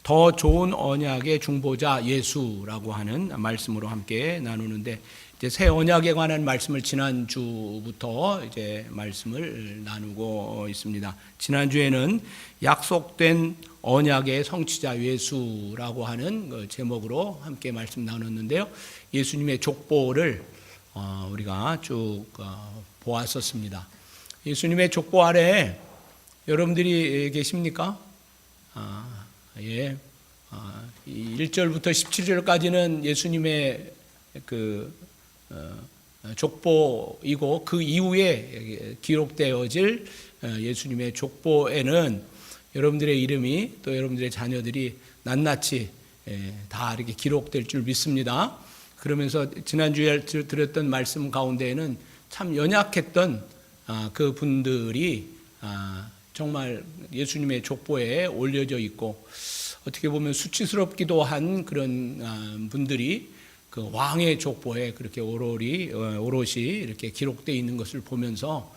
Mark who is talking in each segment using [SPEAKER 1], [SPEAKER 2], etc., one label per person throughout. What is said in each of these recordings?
[SPEAKER 1] 더 좋은 언약의 중보자 예수라고 하는 말씀으로 함께 나누는데, 이제 새 언약에 관한 말씀을 지난주부터 이제 말씀을 나누고 있습니다. 지난주에는 약속된 언약의 성취자 예수라고 하는 그 제목으로 함께 말씀 나눴는데요. 예수님의 족보를 우리가 쭉 보았었습니다. 예수님의 족보 아래 여러분들이 계십니까? 1절부터 17절까지는 예수님의 그 족보이고, 그 이후에 기록되어질 예수님의 족보에는 여러분들의 이름이, 또 여러분들의 자녀들이 낱낱이 다 이렇게 기록될 줄 믿습니다. 그러면서 지난주에 드렸던 말씀 가운데에는 참 연약했던 그 분들이 정말 예수님의 족보에 올려져 있고, 어떻게 보면 수치스럽기도 한 그런 분들이 그 왕의 족보에 그렇게 오롯이 이렇게 기록되어 있는 것을 보면서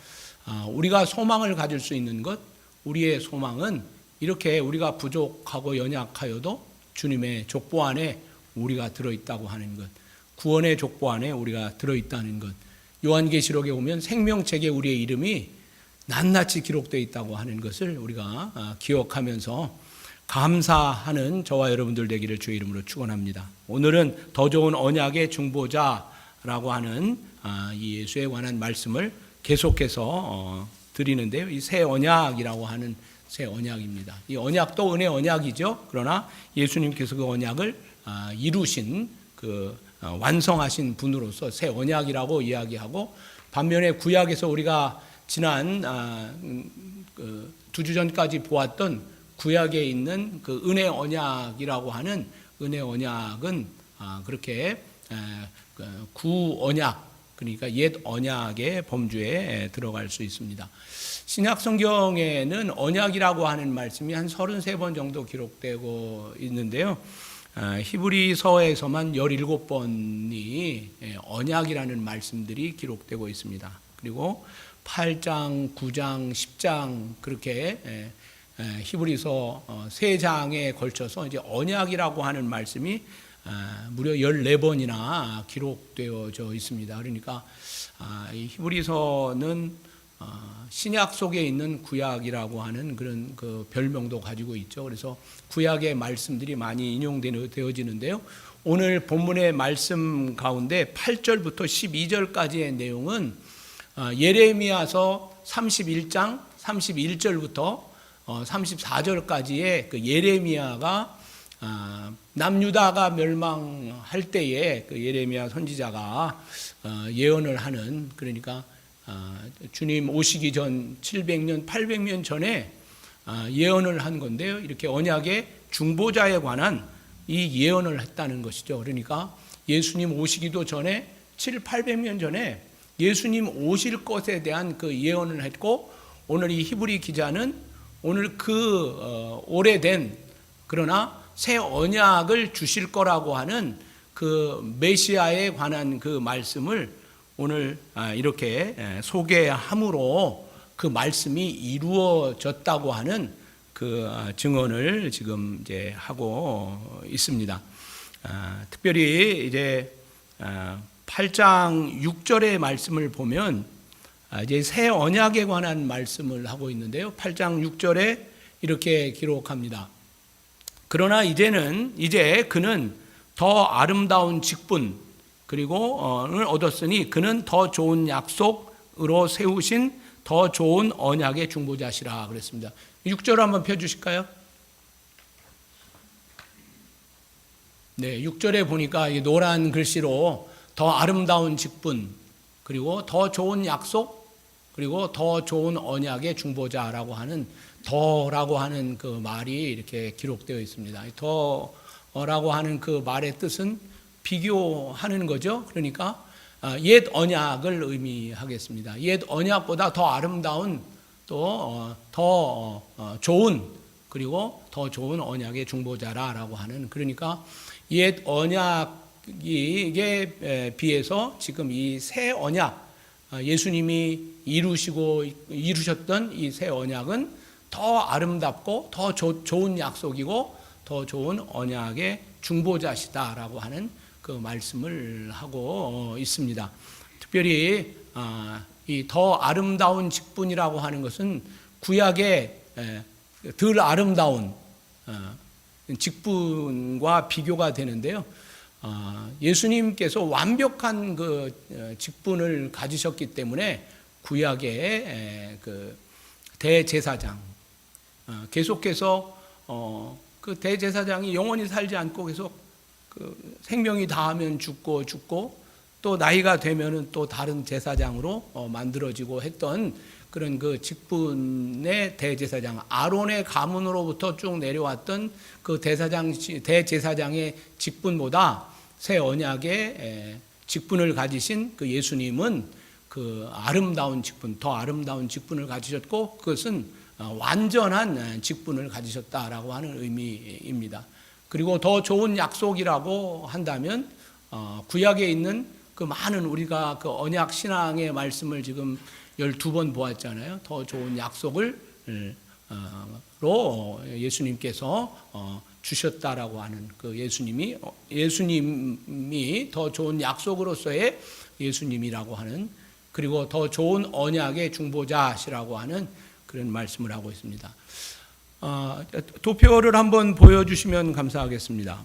[SPEAKER 1] 우리가 소망을 가질 수 있는 것, 우리의 소망은 이렇게 우리가 부족하고 연약하여도 주님의 족보 안에 우리가 들어있다고 하는 것, 구원의 족보 안에 우리가 들어있다는 것, 요한계시록에 보면 생명책에 우리의 이름이 낱낱이 기록되어 있다고 하는 것을 우리가 기억하면서 감사하는 저와 여러분들 되기를 주의 이름으로 축원합니다. 오늘은 더 좋은 언약의 중보자라고 하는 이 예수에 관한 말씀을 계속해서 드리는데요. 이 새 언약이라고 하는 새 언약입니다. 이 언약도 은혜 언약이죠. 그러나 예수님께서 그 언약을 이루신 그 완성하신 분으로서 새 언약이라고 이야기하고, 반면에 구약에서 우리가 지난 2주 전까지 보았던 구약에 있는 그 은혜 언약이라고 하는 은혜 언약은 그렇게 구 언약, 그러니까 옛 언약의 범주에 들어갈 수 있습니다. 신약 성경에는 언약이라고 하는 말씀이 한 33번 정도 기록되고 있는데요. 히브리서에서만 17번이 언약이라는 말씀들이 기록되고 있습니다. 그리고 8장, 9장, 10장 그렇게 히브리서 3장에 걸쳐서 이제 언약이라고 하는 말씀이 무려 14번이나 기록되어져 있습니다. 그러니까 이 히브리서는 신약 속에 있는 구약이라고 하는 그런 그 별명도 가지고 있죠. 그래서 구약의 말씀들이 많이 인용되어지는데요. 오늘 본문의 말씀 가운데 8절부터 12절까지의 내용은 예레미야서 31장 31절부터 34절까지의 그 예레미야가 남유다가 멸망할 때에 그 예레미야 선지자가 예언을 하는, 그러니까 주님 오시기 전 700년, 800년 전에 예언을 한 건데요. 이렇게 언약의 중보자에 관한 이 예언을 했다는 것이죠. 그러니까 예수님 오시기도 전에 800년 전에 예수님 오실 것에 대한 그 예언을 했고, 오늘 이 히브리 기자는 오늘 그 오래된 그러나 새 언약을 주실 거라고 하는 그 메시아에 관한 그 말씀을 오늘 이렇게 소개함으로 그 말씀이 이루어졌다고 하는 그 증언을 지금 이제 하고 있습니다. 특별히 이제 8장 6절의 말씀을 보면 이제 새 언약에 관한 말씀을 하고 있는데요. 8장 6절에 이렇게 기록합니다. 그러나 이제 그는 더 아름다운 직분 그리고를 얻었으니 그는 더 좋은 약속으로 세우신 더 좋은 언약의 중보자시라 그랬습니다. 6절 한번 펴주실까요? 네, 6절에 보니까 노란 글씨로 더 아름다운 직분, 그리고 더 좋은 약속, 그리고 더 좋은 언약의 중보자라고 하는 더라고 하는 그 말이 이렇게 기록되어 있습니다. 더라고 하는 그 말의 뜻은 비교하는 거죠. 그러니까 옛 언약을 의미하겠습니다. 옛 언약보다 더 아름다운 또 더 좋은, 그리고 더 좋은 언약의 중보자라고 하는, 그러니까 옛 언약에 비해서 지금 이 새 언약, 예수님이 이루셨던 이 새 언약은 더 아름답고 더 좋은 약속이고 더 좋은 언약의 중보자시다라고 하는 그 말씀을 하고 있습니다. 특별히 이 더 아름다운 직분이라고 하는 것은 구약의 덜 아름다운 직분과 비교가 되는데요. 예수님께서 완벽한 그 직분을 가지셨기 때문에 구약의 그 대제사장, 계속해서 그 대제사장이 영원히 살지 않고 계속 그 생명이 다하면 죽고 또 나이가 되면은 또 다른 제사장으로 만들어지고 했던 그런 그 직분의 대제사장, 아론의 가문으로부터 쭉 내려왔던 그 대제사장의 직분보다 새 언약의 직분을 가지신 그 예수님은 그 아름다운 직분, 더 아름다운 직분을 가지셨고 그것은 완전한 직분을 가지셨다라고 하는 의미입니다. 그리고 더 좋은 약속이라고 한다면 구약에 있는 그 많은 우리가 그 언약 신앙의 말씀을 지금 12번 보았잖아요. 더 좋은 약속을 로 예수님께서 주셨다라고 하는 그 예수님이 더 좋은 약속으로서의 예수님이라고 하는, 그리고 더 좋은 언약의 중보자시라고 하는 그런 말씀을 하고 있습니다. 도표를 한번 보여주시면 감사하겠습니다.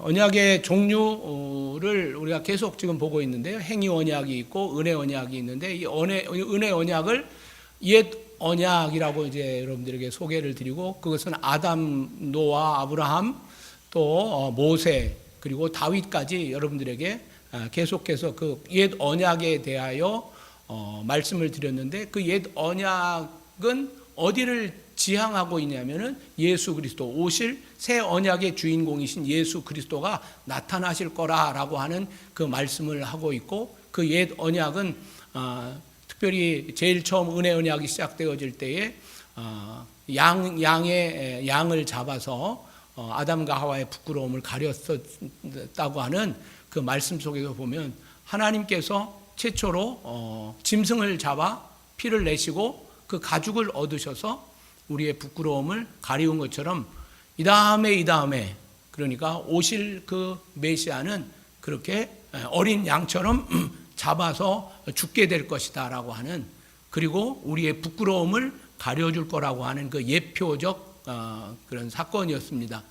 [SPEAKER 1] 언약의 종류를 우리가 계속 지금 보고 있는데요. 행위 언약이 있고 은혜 언약이 있는데 이 은혜 언약을 옛 언약이라고 이제 여러분들에게 소개를 드리고, 그것은 아담, 노아, 아브라함, 또 모세, 그리고 다윗까지 여러분들에게 계속해서 그 옛 언약에 대하여 말씀을 드렸는데, 그 옛 언약은 어디를 지향하고 있냐면은 예수 그리스도, 오실 새 언약의 주인공이신 예수 그리스도가 나타나실 거라라고 하는 그 말씀을 하고 있고, 그 옛 언약은 특별히 제일 처음 은혜 언약이 시작되어질 때에 양을 잡아서 아담과 하와의 부끄러움을 가렸었다고 하는 그 말씀 속에서 보면, 하나님께서 최초로 짐승을 잡아 피를 내시고 그 가죽을 얻으셔서 우리의 부끄러움을 가리운 것처럼 이 다음에 그러니까 오실 그 메시아는 그렇게 어린 양처럼 잡아서 죽게 될 것이다 라고 하는, 그리고 우리의 부끄러움을 가려줄 거라고 하는 그 예표적 그런 사건이었습니다.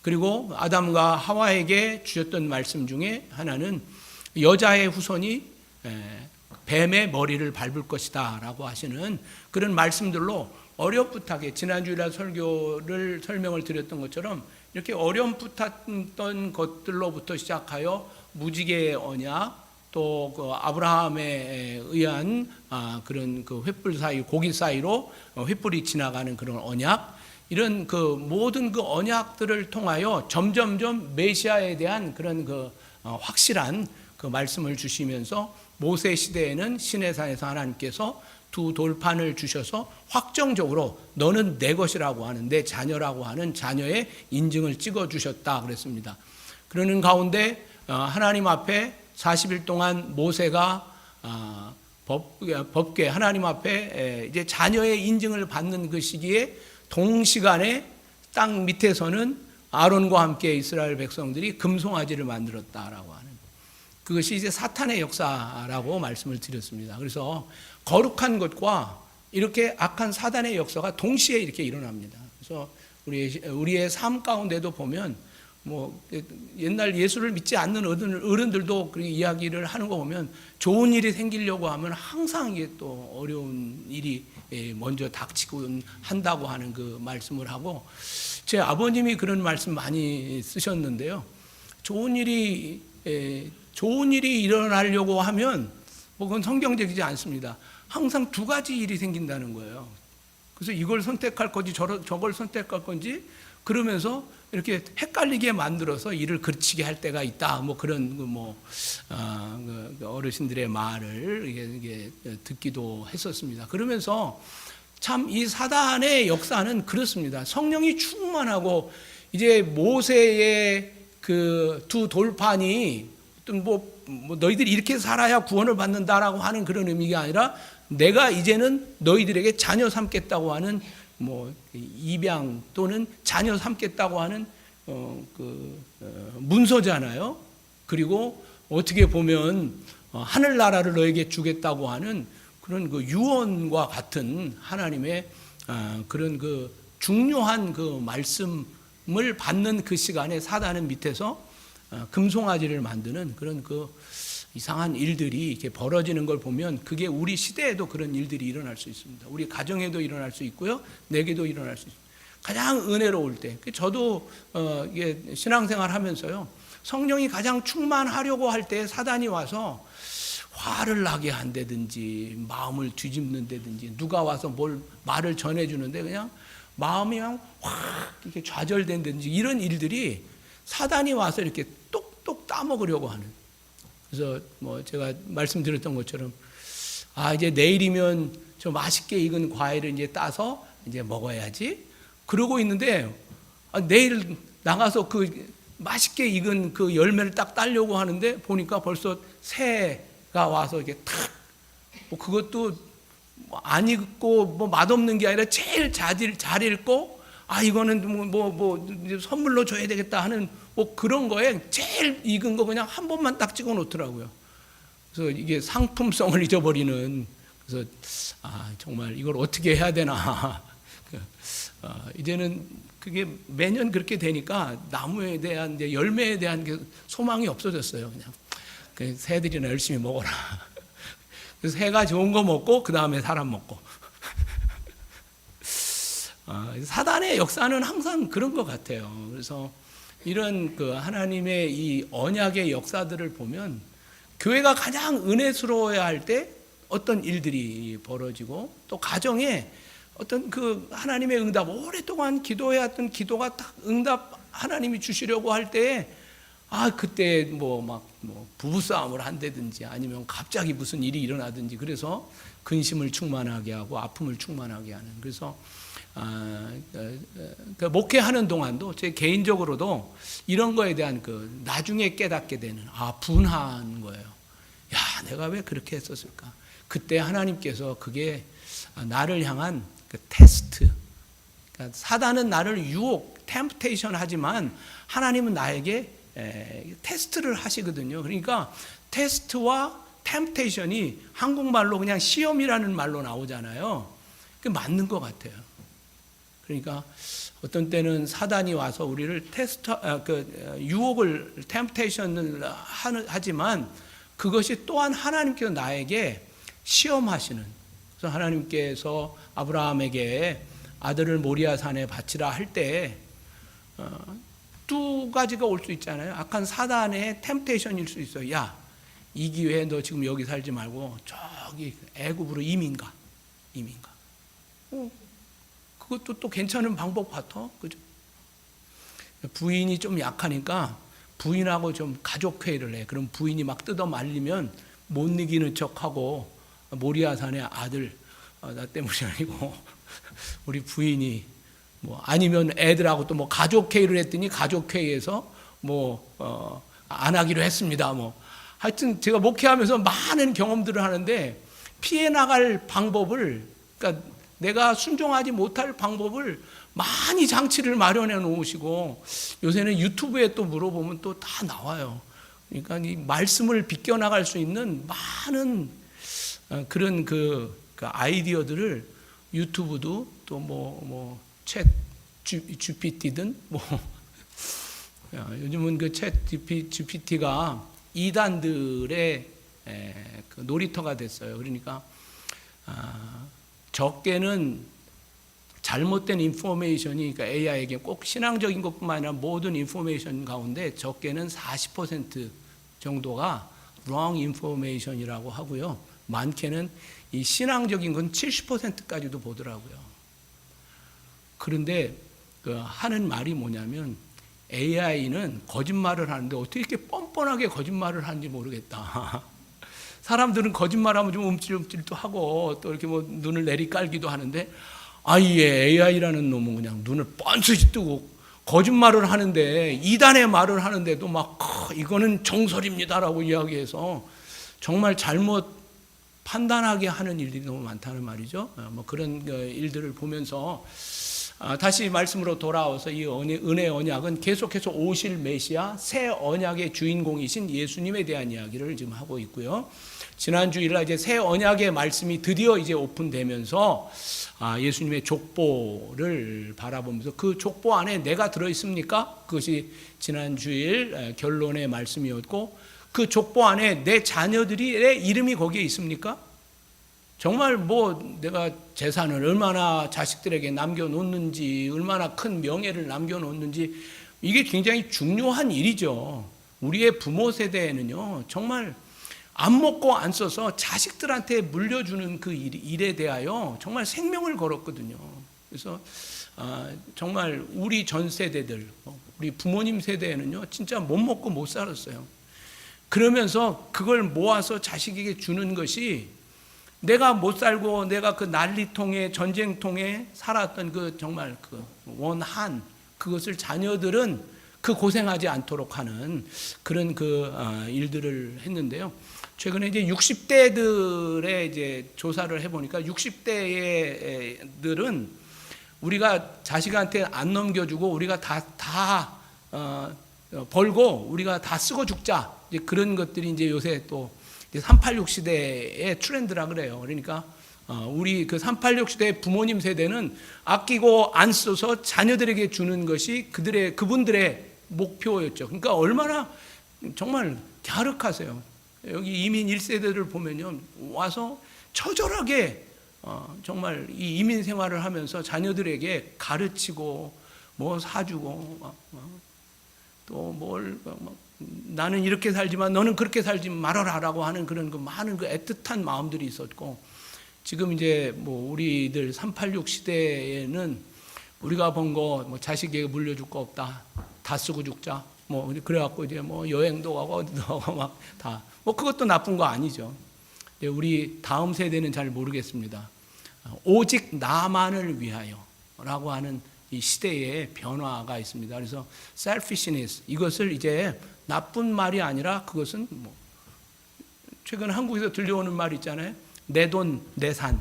[SPEAKER 1] 그리고 아담과 하와에게 주셨던 말씀 중에 하나는 여자의 후손이 뱀의 머리를 밟을 것이다 라고 하시는 그런 말씀들로 어렴풋하게 지난주일날 설교를 설명을 드렸던 것처럼 이렇게 어렴풋했던 것들로부터 시작하여 무지개의 언약, 또 그 아브라함에 의한 그런 그 횃불 사이, 고기 사이로 횃불이 지나가는 그런 언약, 이런 그 모든 그 언약들을 통하여 점점점 메시아에 대한 그런 그 확실한 그 말씀을 주시면서, 모세 시대에는 시내산에서 하나님께서 두 돌판을 주셔서 확정적으로 너는 내 것이라고 하는, 내 자녀라고 하는 자녀의 인증을 찍어 주셨다 그랬습니다. 그러는 가운데 하나님 앞에 40일 동안 모세가 법궤 하나님 앞에 이제 자녀의 인증을 받는 그 시기에 동시간에 땅 밑에서는 아론과 함께 이스라엘 백성들이 금송아지를 만들었다라고 하는, 그것이 이제 사탄의 역사라고 말씀을 드렸습니다. 그래서 거룩한 것과 이렇게 악한 사단의 역사가 동시에 이렇게 일어납니다. 그래서 우리의 삶 가운데도 보면 뭐 옛날 예수를 믿지 않는 어른들도 그렇게 이야기를 하는 거 보면, 좋은 일이 생기려고 하면 항상 이게 또 어려운 일이 먼저 닥치고 한다고 하는 그 말씀을 하고, 제 아버님이 그런 말씀 많이 쓰셨는데요. 좋은 일이 일어나려고 하면 뭐 그건 성경적이지 않습니다. 항상 두 가지 일이 생긴다는 거예요. 그래서 이걸 선택할 건지 저걸 선택할 건지 그러면서 이렇게 헷갈리게 만들어서 일을 그르치게 할 때가 있다. 뭐 그런 어르신들의 말을 이게 듣기도 했었습니다. 그러면서 참 이 사단의 역사는 그렇습니다. 성령이 충만하고 이제 모세의 그 두 돌판이 어떤 뭐 너희들이 이렇게 살아야 구원을 받는다라고 하는 그런 의미가 아니라, 내가 이제는 너희들에게 자녀 삼겠다고 하는 뭐 입양 또는 자녀 삼겠다고 하는 문서잖아요. 그리고 어떻게 보면 하늘나라를 너에게 주겠다고 하는 그런 그 유언과 같은 하나님의 그런 그 중요한 그 말씀을 받는 그 시간에 사단은 밑에서 금송아지를 만드는 그런 그 이상한 일들이 이렇게 벌어지는 걸 보면 그게 우리 시대에도 그런 일들이 일어날 수 있습니다. 우리 가정에도 일어날 수 있고요, 내게도 일어날 수 있습니다. 가장 은혜로울 때, 저도 이게 신앙생활 하면서요, 성령이 가장 충만하려고 할 때 사단이 와서 화를 나게 한다든지 마음을 뒤집는다든지 누가 와서 뭘 말을 전해주는데 그냥 마음이 그냥 확 이렇게 좌절된다든지 이런 일들이 사단이 와서 이렇게 똑똑 따먹으려고 하는. 그래서 뭐 제가 말씀드렸던 것처럼 이제 내일이면 저 맛있게 익은 과일을 이제 따서 이제 먹어야지 그러고 있는데 내일 나가서 그 맛있게 익은 그 열매를 딱 따려고 하는데 보니까 벌써 새가 와서 이렇게 탁 뭐 그것도 안 익고 뭐 맛없는 게 아니라 제일 잘 읽고 이거는 뭐 선물로 줘야 되겠다 하는 뭐 그런 거에 제일 익은 거 그냥 한 번만 딱 찍어 놓더라고요. 그래서 이게 상품성을 잊어버리는. 그래서 정말 이걸 어떻게 해야 되나. 이제는 그게 매년 그렇게 되니까 나무에 대한 이제 열매에 대한 게 소망이 없어졌어요. 그냥 새들이나 열심히 먹어라. 그래서 새가 좋은 거 먹고 그 다음에 사람 먹고. 사단의 역사는 항상 그런 것 같아요. 그래서 이런 그 하나님의 이 언약의 역사들을 보면 교회가 가장 은혜스러워야 할 때 어떤 일들이 벌어지고 또 가정에 어떤 그 하나님의 응답, 오랫동안 기도해왔던 기도가 딱 응답 하나님이 주시려고 할 때에 그때 뭐 부부싸움을 한다든지 아니면 갑자기 무슨 일이 일어나든지 그래서 근심을 충만하게 하고 아픔을 충만하게 하는. 그래서 그 목회하는 동안도 제 개인적으로도 이런 거에 대한 그 나중에 깨닫게 되는 분한 거예요. 내가 왜 그렇게 했었을까? 그때 하나님께서 그게 나를 향한 그 테스트. 그러니까 사단은 나를 유혹, 템프테이션 하지만 하나님은 나에게 테스트를 하시거든요. 그러니까 테스트와 템프테이션이 한국말로 그냥 시험이라는 말로 나오잖아요. 그게 맞는 것 같아요. 그러니까 어떤 때는 사단이 와서 우리를 유혹을, 템프테이션을 하지만 그것이 또한 하나님께서 나에게 시험하시는. 그래서 하나님께서 아브라함에게 아들을 모리아 산에 바치라 할 때 두 가지가 올 수 있잖아요. 악한 사단의 템프테이션일 수 있어요. 이 기회에 너 지금 여기 살지 말고 저기 애굽으로 이민 가. 그것도 또 괜찮은 방법 같아. 그죠? 부인이 좀 약하니까 부인하고 좀 가족회의를 해. 그럼 부인이 막 뜯어 말리면 못 이기는 척하고 모리아 산의 아들, 나 때문이 아니고 우리 부인이 아니면 애들하고 또 가족회의를 했더니 가족회의에서 안 하기로 했습니다. 하여튼 제가 목회하면서 많은 경험들을 하는데 피해 나갈 방법을, 그러니까 내가 순종하지 못할 방법을 많이 장치를 마련해 놓으시고 요새는 유튜브에 또 물어보면 또 다 나와요. 그러니까 이 말씀을 비껴나갈 수 있는 많은 그런 그 아이디어들을 유튜브도 또 챗 GPT든 요즘은 그 챗 GPT가 이단들의 그 놀이터가 됐어요. 그러니까 적게는 잘못된 인포메이션이, 그러니까 AI에게 꼭 신앙적인 것뿐만 아니라 모든 인포메이션 가운데 적게는 40% 정도가 wrong information이라고 하고요. 많게는 이 신앙적인 건 70%까지도 보더라고요. 그런데 하는 말이 뭐냐면 AI는 거짓말을 하는데 어떻게 이렇게 뻔뻔하게 거짓말을 하는지 모르겠다. 사람들은 거짓말하면 좀 움찔움찔도 하고 또 이렇게 눈을 내리깔기도 하는데 AI라는 놈은 그냥 눈을 뻔스히 뜨고 거짓말을 하는데 이단의 말을 하는데도 막 이거는 정설입니다라고 이야기해서 정말 잘못 판단하게 하는 일들이 너무 많다는 말이죠. 뭐 그런 일들을 보면서 다시 말씀으로 돌아와서 이 은혜 언약은 계속해서 오실 메시아 새 언약의 주인공이신 예수님에 대한 이야기를 지금 하고 있고요. 지난 주일날 이제 새 언약의 말씀이 드디어 이제 오픈되면서 예수님의 족보를 바라보면서 그 족보 안에 내가 들어 있습니까? 그것이 지난 주일 결론의 말씀이었고, 그 족보 안에 내 자녀들의 이름이 거기에 있습니까? 정말 뭐 내가 재산을 얼마나 자식들에게 남겨놓는지, 얼마나 큰 명예를 남겨놓는지, 이게 굉장히 중요한 일이죠. 우리의 부모 세대에는요, 정말 안 먹고 안 써서 자식들한테 물려주는 그 일에 대하여 정말 생명을 걸었거든요. 그래서 정말 우리 전 세대들, 우리 부모님 세대에는요, 진짜 못 먹고 못 살았어요. 그러면서 그걸 모아서 자식에게 주는 것이, 내가 못 살고 내가 그 난리통에 전쟁통에 살았던 그 정말 그 원한, 그것을 자녀들은 그 고생하지 않도록 하는 그런 그 일들을 했는데요. 최근에 이제 60대들의 이제 조사를 해보니까 60대들은 우리가 자식한테 안 넘겨주고 우리가 다 벌고 우리가 다 쓰고 죽자, 이제 그런 것들이 이제 요새 또 386 시대의 트렌드라 그래요. 그러니까 우리 그 386 시대 부모님 세대는 아끼고 안 써서 자녀들에게 주는 것이 그분들의 목표였죠. 그러니까 얼마나 정말 갸륵하세요. 여기 이민 1세대를 보면요, 와서 처절하게 정말 이 이민 생활을 하면서 자녀들에게 가르치고 뭐 사주고 또 뭘 나는 이렇게 살지만 너는 그렇게 살지 말아라라고 하는 그런 그 많은 그 애틋한 마음들이 있었고, 지금 이제 뭐 우리들 386 시대에는 우리가 번 거 뭐 자식에게 물려줄 거 없다, 다 쓰고 죽자, 뭐 그래갖고 이제 뭐 여행도 가고 어디도 가고 막 다, 뭐 그것도 나쁜 거 아니죠. 우리 다음 세대는 잘 모르겠습니다. 오직 나만을 위하여라고 하는 이 시대의 변화가 있습니다. 그래서 selfishness, 이것을 이제 나쁜 말이 아니라 그것은 뭐 최근 한국에서 들려오는 말 있잖아요. 내 돈, 내 산.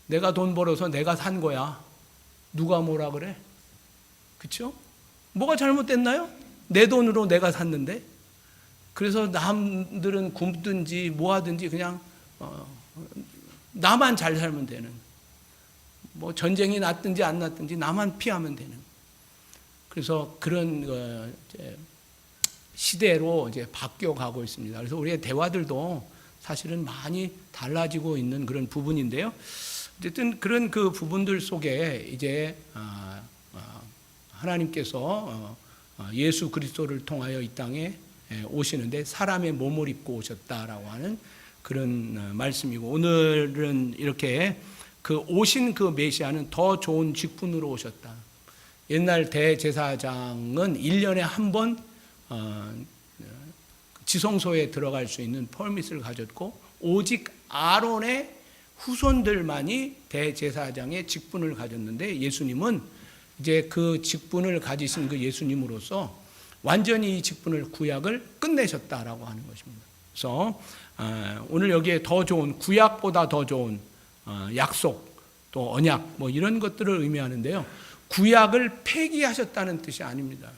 [SPEAKER 1] 내가 돈 벌어서 내가 산 거야. 누가 뭐라 그래? 그렇죠? 뭐가 잘못됐나요? 내 돈으로 내가 샀는데. 그래서 남들은 굶든지 뭐 하든지 그냥 나만 잘 살면 되는, 뭐 전쟁이 났든지 안 났든지 나만 피하면 되는, 그래서 그런 시대로 이제 바뀌어가고 있습니다. 그래서 우리의 대화들도 사실은 많이 달라지고 있는 그런 부분인데요. 어쨌든 그런 그 부분들 속에 이제 하나님께서 예수 그리스도를 통하여 이 땅에 오시는데 사람의 몸을 입고 오셨다라고 하는 그런 말씀이고, 오늘은 이렇게 그 오신 그 메시아는 더 좋은 직분으로 오셨다. 옛날 대제사장은 1년에 한 번 지성소에 들어갈 수 있는 퍼밋을 가졌고, 오직 아론의 후손들만이 대제사장의 직분을 가졌는데, 예수님은 이제 그 직분을 가지신 그 예수님으로서 완전히 이 직분을, 구약을 끝내셨다라고 하는 것입니다. 그래서 오늘 여기에 더 좋은, 구약보다 더 좋은 약속, 또 언약, 뭐 이런 것들을 의미하는데요. 구약을 폐기하셨다는 뜻이 아닙니다.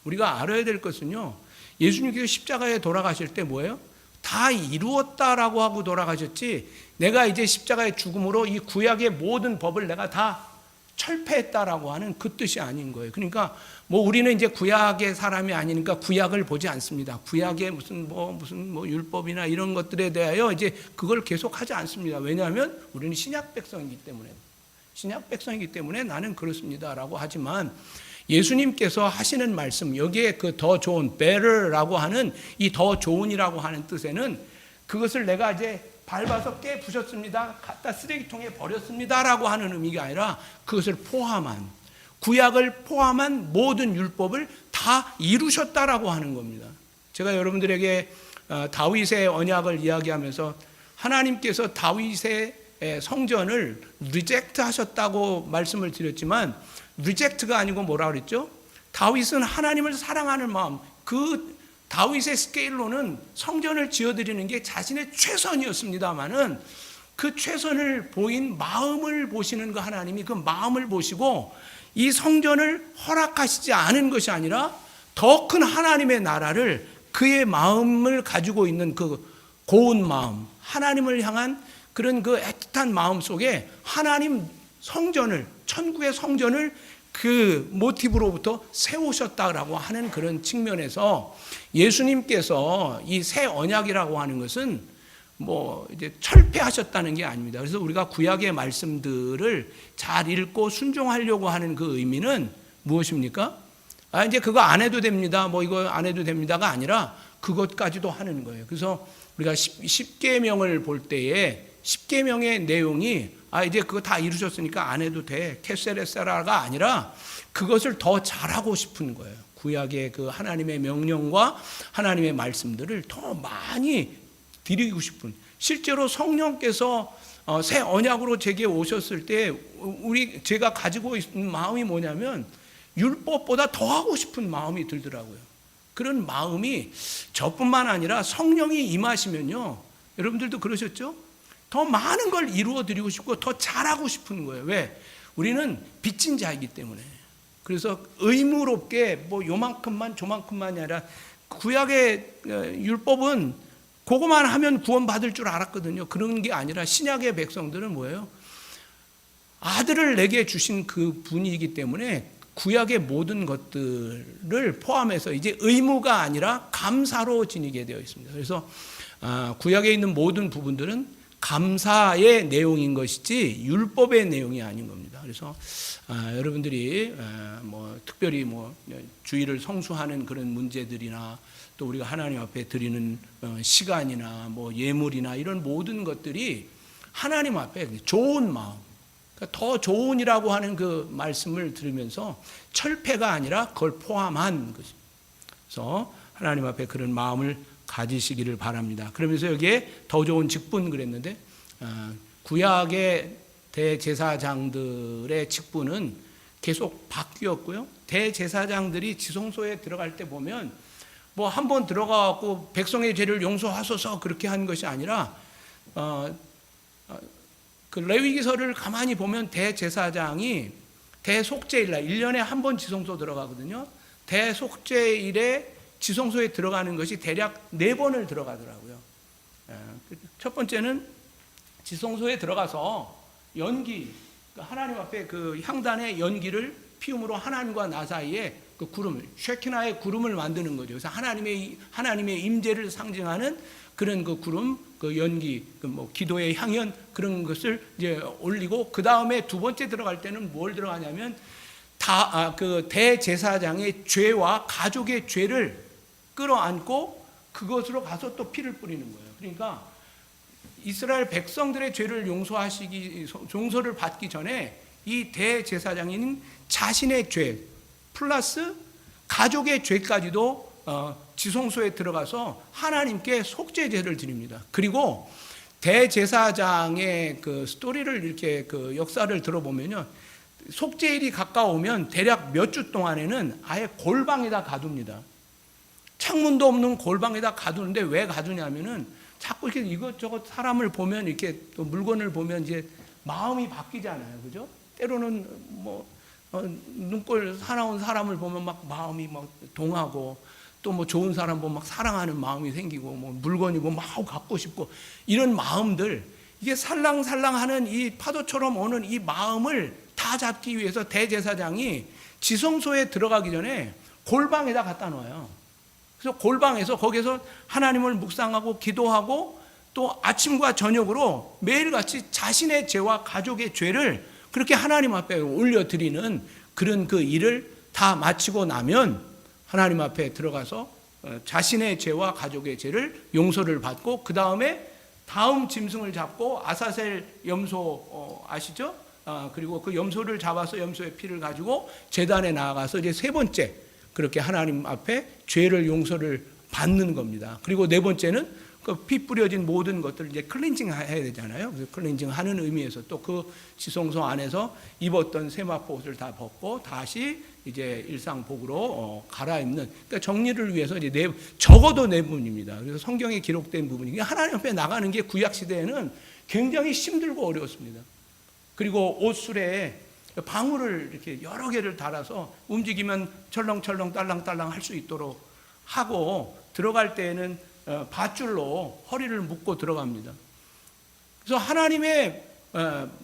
[SPEAKER 1] 우리가 알아야 될 것은요, 예수님께서 십자가에 돌아가실 때 뭐예요? 다 이루었다라고 하고 돌아가셨지, 내가 이제 십자가의 죽음으로 이 구약의 모든 법을 내가 다 철폐했다라고 하는 그 뜻이 아닌 거예요. 그러니까 뭐 우리는 이제 구약의 사람이 아니니까 구약을 보지 않습니다. 구약의 무슨 율법이나 이런 것들에 대하여 이제 그걸 계속 하지 않습니다. 왜냐하면 우리는 신약 백성이기 때문에 나는 그렇습니다라고 하지만, 예수님께서 하시는 말씀, 여기에 그 더 좋은, better라고 하는 이 더 좋은이라고 하는 뜻에는 그것을 내가 이제 밟아서 깨부셨습니다, 갖다 쓰레기통에 버렸습니다라고 하는 의미가 아니라, 그것을 포함한, 구약을 포함한 모든 율법을 다 이루셨다라고 하는 겁니다. 제가 여러분들에게 다윗의 언약을 이야기하면서 하나님께서 다윗의 성전을 리젝트 하셨다고 말씀을 드렸지만, 리젝트가 아니고 뭐라 그랬죠? 다윗은 하나님을 사랑하는 마음, 그 다윗의 스케일로는 성전을 지어드리는 게 자신의 최선이었습니다마는 그 최선을 보인 마음을 보시는 그 하나님이 그 마음을 보시고 이 성전을 허락하시지 않은 것이 아니라 더 큰 하나님의 나라를 그의 마음을 가지고 있는 그 고운 마음, 하나님을 향한 그런 그 애틋한 마음 속에 하나님 성전을, 천국의 성전을 그 모티브로부터 세우셨다라고 하는 그런 측면에서 예수님께서 이 새 언약이라고 하는 것은 뭐 이제 철폐하셨다는 게 아닙니다. 그래서 우리가 구약의 말씀들을 잘 읽고 순종하려고 하는 그 의미는 무엇입니까? 이제 그거 안 해도 됩니다. 뭐 이거 안 해도 됩니다가 아니라 그것까지도 하는 거예요. 그래서 우리가 10계명을 볼 때에 10계명의 내용이 이제 그거 다 이루셨으니까 안 해도 돼. 캐세레세라가 아니라 그것을 더 잘하고 싶은 거예요. 구약의 그 하나님의 명령과 하나님의 말씀들을 더 많이 드리고 싶은. 실제로 성령께서 새 언약으로 제게 오셨을 때 제가 가지고 있는 마음이 뭐냐면 율법보다 더 하고 싶은 마음이 들더라고요. 그런 마음이 저뿐만 아니라 성령이 임하시면요. 여러분들도 그러셨죠? 더 많은 걸 이루어 드리고 싶고 더 잘하고 싶은 거예요. 왜? 우리는 빚진 자이기 때문에. 그래서 의무롭게 뭐 요만큼만 저만큼만이 아니라 구약의 율법은 그거만 하면 구원받을 줄 알았거든요. 그런 게 아니라 신약의 백성들은 뭐예요? 아들을 내게 주신 그 분이기 때문에 구약의 모든 것들을 포함해서 이제 의무가 아니라 감사로 지니게 되어 있습니다. 그래서 구약에 있는 모든 부분들은 감사의 내용인 것이지 율법의 내용이 아닌 겁니다. 그래서 여러분들이 뭐 특별히 뭐 주일을 성수하는 그런 문제들이나 또 우리가 하나님 앞에 드리는 시간이나 뭐 예물이나 이런 모든 것들이 하나님 앞에 좋은 마음, 그러니까 더 좋은이라고 하는 그 말씀을 들으면서 철폐가 아니라 그걸 포함한 것입니다. 그래서 하나님 앞에 그런 마음을 가지시기를 바랍니다. 그러면서 여기에 더 좋은 직분 그랬는데 구약의 대제사장들의 직분은 계속 바뀌었고요. 대제사장들이 지성소에 들어갈 때 보면 뭐 한 번 들어가고 백성의 죄를 용서하소서 그렇게 한 것이 아니라 그 레위기서를 가만히 보면 대제사장이 대속죄일날 1년에 한 번 지성소 들어가거든요. 대속죄일에 지성소에 들어가는 것이 대략 4번을 들어가더라고요. 첫 번째는 지성소에 들어가서 연기, 하나님 앞에 그 향단의 연기를 피움으로 하나님과 나 사이에 그 구름을, 쉐키나의 구름을 만드는 거죠. 그래서 하나님의 임재를 상징하는 그런 그 구름, 그 연기, 그 뭐 기도의 향연 그런 것을 이제 올리고 그 다음에 두 번째 들어갈 때는 뭘 들어가냐면 그 대제사장의 죄와 가족의 죄를 끌어안고 그것으로 가서 또 피를 뿌리는 거예요. 그러니까 이스라엘 백성들의 죄를 용서를 받기 전에 이 대제사장인 자신의 죄 플러스 가족의 죄까지도 지성소에 들어가서 하나님께 속죄제를 드립니다. 그리고 대제사장의 그 스토리를 이렇게 그 역사를 들어보면요, 속죄일이 가까우면 대략 몇 주 동안에는 아예 골방에다 가둡니다. 창문도 없는 골방에다 가두는데 왜 가두냐면은 자꾸 이렇게 이것저것 사람을 보면 이렇게 또 물건을 보면 이제 마음이 바뀌잖아요, 그죠? 때로는 뭐 눈꼴 사나운 사람을 보면 막 마음이 막 동하고 또 뭐 좋은 사람 보면 막 사랑하는 마음이 생기고 뭐 물건이고 막 갖고 싶고 이런 마음들, 이게 살랑살랑하는 이 파도처럼 오는 이 마음을 다 잡기 위해서 대제사장이 지성소에 들어가기 전에 골방에다 갖다 놓아요. 그래서 골방에서 거기서 하나님을 묵상하고 기도하고 또 아침과 저녁으로 매일같이 자신의 죄와 가족의 죄를 그렇게 하나님 앞에 올려드리는 그런 그 일을 다 마치고 나면 하나님 앞에 들어가서 자신의 죄와 가족의 죄를 용서를 받고 그 다음에 다음 짐승을 잡고 아사셀 염소 아시죠? 그리고 그 염소를 잡아서 염소의 피를 가지고 제단에 나아가서 이제 세 번째 그렇게 하나님 앞에 죄를 용서를 받는 겁니다. 그리고 네 번째는 그 피 뿌려진 모든 것들 이제 클렌징 해야 되잖아요. 그래서 클렌징 하는 의미에서 또 그 지성소 안에서 입었던 세마포 옷을 다 벗고 다시 이제 일상복으로 갈아입는, 그러니까 정리를 위해서 이제 적어도 네 부분입니다. 그래서 성경에 기록된 부분이 하나님 앞에 나가는 게 구약 시대에는 굉장히 힘들고 어려웠습니다. 그리고 옷술에 방울을 이렇게 여러 개를 달아서 움직이면 철렁철렁 딸랑딸랑 할 수 있도록 하고, 들어갈 때에는 밧줄로 허리를 묶고 들어갑니다. 그래서 하나님의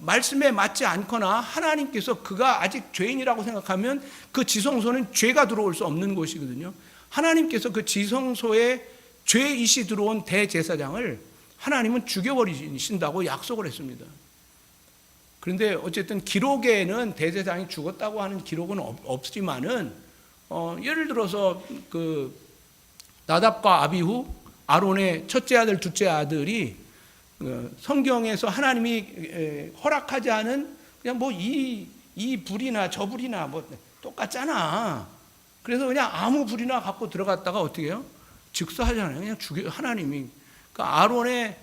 [SPEAKER 1] 말씀에 맞지 않거나 하나님께서 그가 아직 죄인이라고 생각하면 그 지성소는 죄가 들어올 수 없는 곳이거든요. 하나님께서 그 지성소에 죄이시 들어온 대제사장을 하나님은 죽여버리신다고 약속을 했습니다. 그런데 어쨌든 기록에는 대제사장이 죽었다고 하는 기록은 없지만은 예를 들어서 그 나답과 아비후, 아론의 첫째 아들, 둘째 아들이 성경에서 하나님이 허락하지 않은 그냥 뭐 이 불이나 저 불이나 뭐 똑같잖아. 그래서 그냥 아무 불이나 갖고 들어갔다가 어떻게 해요? 즉사하잖아요. 그냥 하나님이. 그러니까 아론의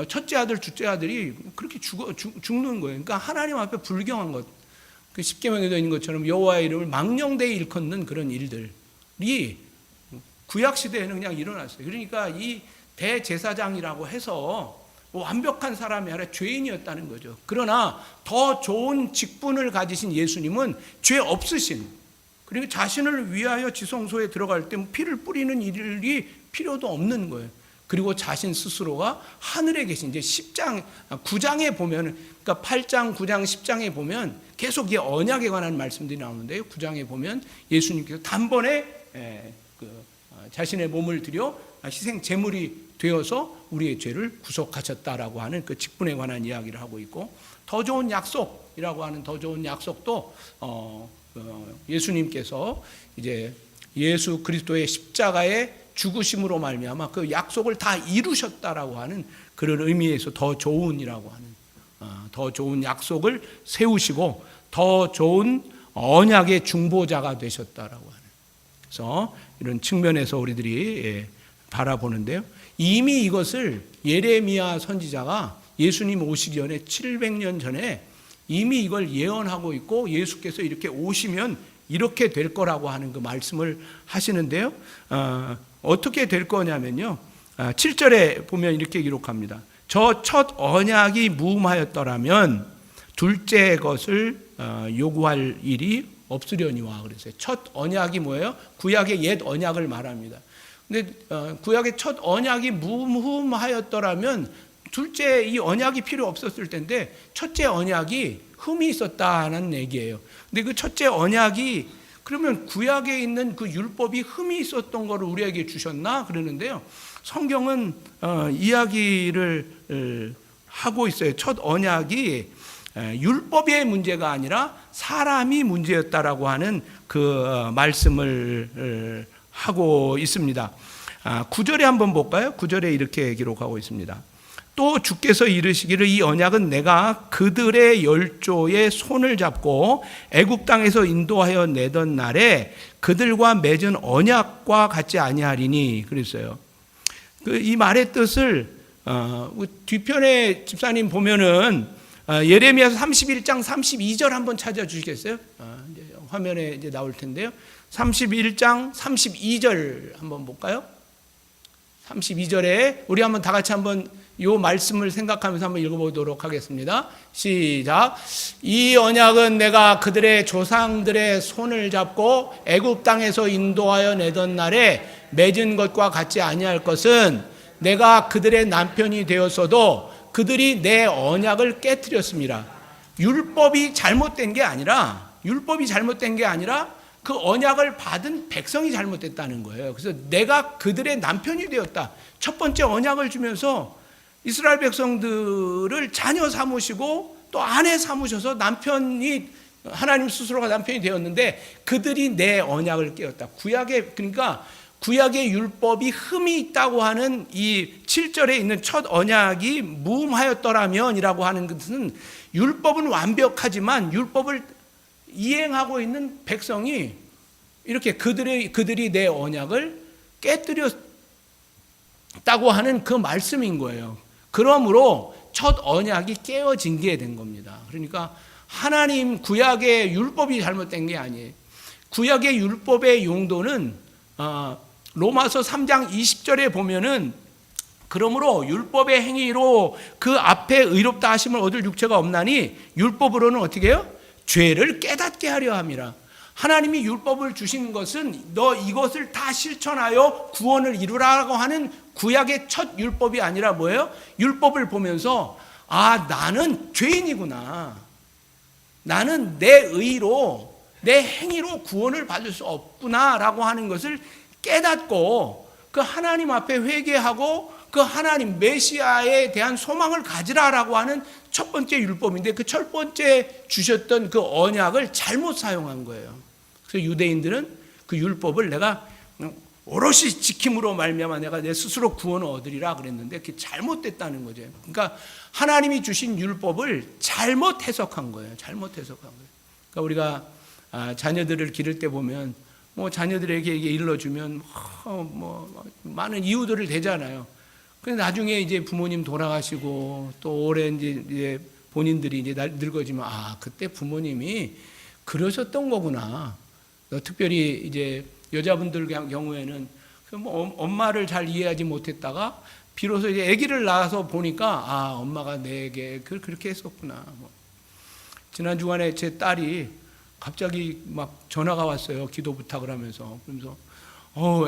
[SPEAKER 1] 첫째 아들, 둘째 아들이 그렇게 죽는 거예요. 그러니까 하나님 앞에 불경한 것. 그 십계명에 있는 것처럼 여호와의 이름을 망령되이 일컫는 그런 일들이 구약 시대에는 그냥 일어났어요. 그러니까 이 대제사장이라고 해서 완벽한 사람이 아니라 죄인이었다는 거죠. 그러나 더 좋은 직분을 가지신 예수님은 죄 없으신, 그리고 자신을 위하여 지성소에 들어갈 때 피를 뿌리는 일이 필요도 없는 거예요. 그리고 자신 스스로가 하늘에 계신, 이제 9장에 보면, 그러니까 8장, 9장, 10장에 보면 계속 이 언약에 관한 말씀들이 나오는데요. 9장에 보면 예수님께서 단번에 자신의 몸을 들여 희생 제물이 되어서 우리의 죄를 구속하셨다라고 하는 그 직분에 관한 이야기를 하고 있고, 더 좋은 약속이라고 하는 더 좋은 약속도 예수님께서 이제 예수 그리스도의 십자가의 죽으심으로 말미암아 그 약속을 다 이루셨다라고 하는 그런 의미에서 더 좋은이라고 하는, 더 좋은 약속을 세우시고 더 좋은 언약의 중보자가 되셨다라고 하는, 그래서 이런 측면에서 우리들이 바라보는데요. 이미 이것을 예레미야 선지자가 예수님 오시기 전에 700년 전에 이미 이걸 예언하고 있고, 예수께서 이렇게 오시면 이렇게 될 거라고 하는 그 말씀을 하시는데요. 어떻게 될 거냐면요. 7절에 보면 이렇게 기록합니다. 저 첫 언약이 무음하였더라면 둘째 것을 요구할 일이 없으려니와 그랬어요. 첫 언약이 뭐예요? 구약의 옛 언약을 말합니다. 근데 구약의 첫 언약이 무흠하였더라면 둘째 이 언약이 필요 없었을 텐데 첫째 언약이 흠이 있었다는 얘기예요. 근데 그 첫째 언약이 그러면 구약에 있는 그 율법이 흠이 있었던 거를 우리에게 주셨나? 그러는데요. 성경은 이야기를 하고 있어요. 첫 언약이 율법의 문제가 아니라 사람이 문제였다라고 하는 그 말씀을 하고 있습니다. 9절에 한번 볼까요? 9절에 이렇게 기록하고 있습니다. 또 주께서 이르시기를 이 언약은 내가 그들의 열조의 손을 잡고 애굽 땅에서 인도하여 내던 날에 그들과 맺은 언약과 같지 아니하리니 그랬어요. 이 말의 뜻을 뒤편에 집사님 보면은 예레미야서 31장 32절 한번 찾아주시겠어요? 화면에 이제 나올 텐데요. 31장 32절 한번 볼까요? 32절에 우리 한번 다 같이 한번 이 말씀을 생각하면서 한번 읽어보도록 하겠습니다. 시작. 이 언약은 내가 그들의 조상들의 손을 잡고 애굽 땅에서 인도하여 내던 날에 맺은 것과 같지 아니할 것은 내가 그들의 남편이 되었어도 그들이 내 언약을 깨뜨렸습니다. 율법이 잘못된 게 아니라 그 언약을 받은 백성이 잘못됐다는 거예요. 그래서 내가 그들의 남편이 되었다. 첫 번째 언약을 주면서 이스라엘 백성들을 자녀 삼으시고 또 아내 삼으셔서 남편이 하나님 스스로가 남편이 되었는데 그들이 내 언약을 깨었다. 그러니까 구약의 율법이 흠이 있다고 하는 이 7절에 있는 첫 언약이 무음하였더라면이라고 하는 것은 율법은 완벽하지만 율법을 이행하고 있는 백성이 이렇게 그들이 내 언약을 깨뜨렸다는 다고 하는 그 말씀인 거예요. 그러므로 첫 언약이 깨어진 게 된 겁니다. 그러니까 하나님 구약의 율법이 잘못된 게 아니에요. 구약의 율법의 용도는 로마서 3장 20절에 보면은 그러므로 율법의 행위로 그 앞에 의롭다 하심을 얻을 육체가 없나니 율법으로는 어떻게 해요? 죄를 깨닫게 하려 함이라. 하나님이 율법을 주신 것은 너 이것을 다 실천하여 구원을 이루라고 하는 구약의 첫 율법이 아니라 뭐예요? 율법을 보면서 나는 죄인이구나. 나는 내 의로 내 행위로 구원을 받을 수 없구나라고 하는 것을 깨닫고 그 하나님 앞에 회개하고 그 하나님 메시아에 대한 소망을 가지라라고 하는 첫 번째 율법인데 그 첫 번째 주셨던 그 언약을 잘못 사용한 거예요. 그래서 유대인들은 그 율법을 내가 오롯이 지킴으로 말미암아 내가 내 스스로 구원을 얻으리라 그랬는데 그게 잘못됐다는 거죠. 그러니까 하나님이 주신 율법을 잘못 해석한 거예요. 잘못 해석한 거예요. 그러니까 우리가 자녀들을 기를 때 보면 뭐 자녀들에게 일러주면 뭐 많은 이유들을 대잖아요. 근데 나중에 이제 부모님 돌아가시고 또 오랜 이제 본인들이 이제 늙어지면 그때 부모님이 그러셨던 거구나. 특별히 이제 여자분들 경우에는 뭐 엄마를 잘 이해하지 못했다가 비로소 이제 아기를 낳아서 보니까 엄마가 내게 그렇게 했었구나. 지난 주간에 제 딸이 갑자기 막 전화가 왔어요. 기도 부탁을 하면서. 그러면서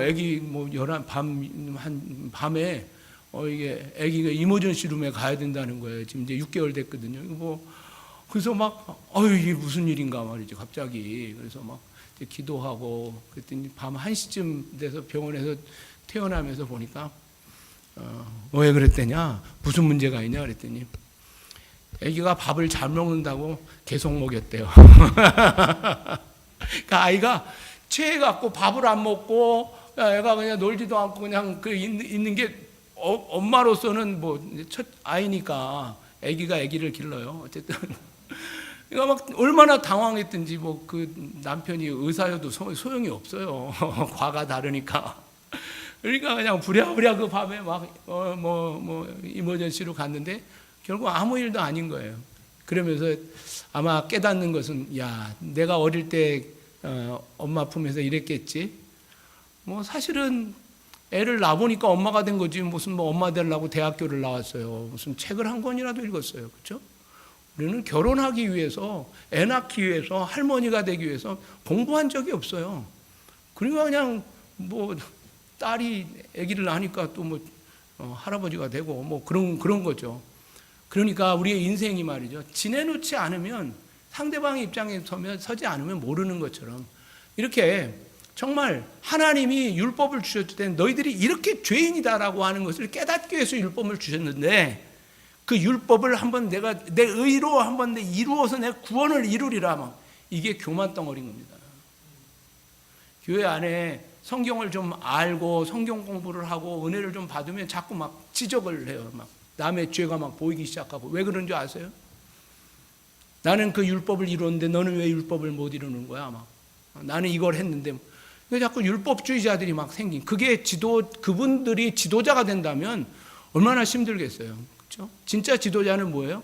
[SPEAKER 1] 아기 뭐 밤에 이게 아기가 이머전시 룸에 가야 된다는 거예요. 지금 이제 6개월 됐거든요. 그래서 막 이게 무슨 일인가 말이죠. 갑자기. 그래서 막 기도하고 그랬더니 밤 1시쯤 돼서 병원에서 퇴원하면서 보니까 왜 그랬더냐? 무슨 문제가 있냐? 그랬더니 아기가 밥을 잘 먹는다고 계속 먹였대요. 그러니까 아이가 체해갖고 밥을 안 먹고 애가 그냥 놀지도 않고 그냥 있는 게 엄마로서는 뭐 첫 아이니까 아기가 아기를 길러요. 어쨌든 그러니까 막 얼마나 당황했든지 뭐 그 남편이 의사여도 소용이 없어요. 과가 다르니까. 그러니까 그냥 부랴부랴 그 밤에 막 이머전시로 갔는데 결국 아무 일도 아닌 거예요. 그러면서 아마 깨닫는 것은 내가 어릴 때 엄마 품에서 이랬겠지. 뭐 사실은 애를 낳아보니까 엄마가 된 거지 무슨 뭐 엄마 되려고 대학교를 나왔어요. 무슨 책을 한 권이라도 읽었어요. 그렇죠? 우리는 결혼하기 위해서 애 낳기 위해서 할머니가 되기 위해서 공부한 적이 없어요. 그러니까 그냥 뭐 딸이 아기를 낳으니까 또 뭐 할아버지가 되고 뭐 그런 거죠. 그러니까 우리의 인생이 말이죠. 지내놓지 않으면 상대방의 입장에 서지 않으면 모르는 것처럼 이렇게 정말 하나님이 율법을 주셨을 때 너희들이 이렇게 죄인이다라고 하는 것을 깨닫기 위해서 율법을 주셨는데 그 율법을 한번 내가 내 의로 한번 이루어서 내가 구원을 이루리라 막 이게 교만 덩어리인 겁니다. 교회 안에 성경을 좀 알고 성경 공부를 하고 은혜를 좀 받으면 자꾸 막 지적을 해요. 막 남의 죄가 막 보이기 시작하고 왜 그런 줄 아세요? 나는 그 율법을 이루었는데 너는 왜 율법을 못 이루는 거야? 막 나는 이걸 했는데 왜 자꾸 율법주의자들이 막 생긴 그게 그분들이 지도자가 된다면 얼마나 힘들겠어요. 그렇죠? 진짜 지도자는 뭐예요?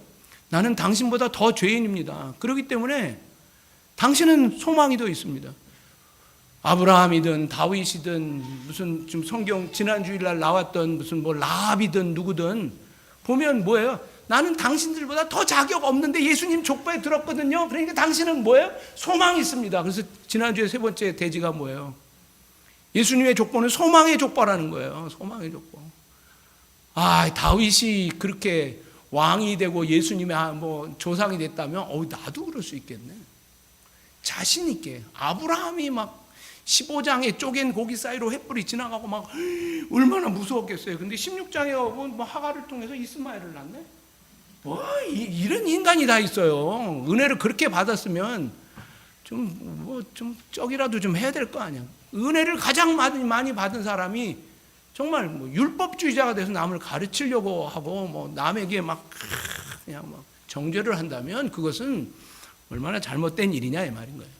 [SPEAKER 1] 나는 당신보다 더 죄인입니다. 그렇기 때문에 당신은 소망이 더 있습니다. 아브라함이든 다윗이든 무슨 지금 성경 지난 주일날 나왔던 무슨 뭐 라합이든 누구든 보면 뭐예요? 나는 당신들보다 더 자격 없는데 예수님 족보에 들었거든요. 그러니까 당신은 뭐예요? 소망이 있습니다. 그래서 지난주에 세 번째 대지가 뭐예요? 예수님의 족보는 소망의 족보라는 거예요. 소망의 족보. 다윗이 그렇게 왕이 되고 예수님의 뭐 조상이 됐다면 나도 그럴 수 있겠네. 자신 있게. 아브라함이 막 15장에 쪼갠 고기 사이로 횃불이 지나가고 막 얼마나 무서웠겠어요. 근데 16장에 뭐 하갈을 통해서 이스마엘을 낳네. 이런 인간이 다 있어요. 은혜를 그렇게 받았으면 좀 쩍이라도 좀 해야 될 거 아니야. 은혜를 가장 많이 받은 사람이 정말 뭐 율법주의자가 돼서 남을 가르치려고 하고 뭐 남에게 막 그냥 막 정죄를 한다면 그것은 얼마나 잘못된 일이냐 이 말인 거예요.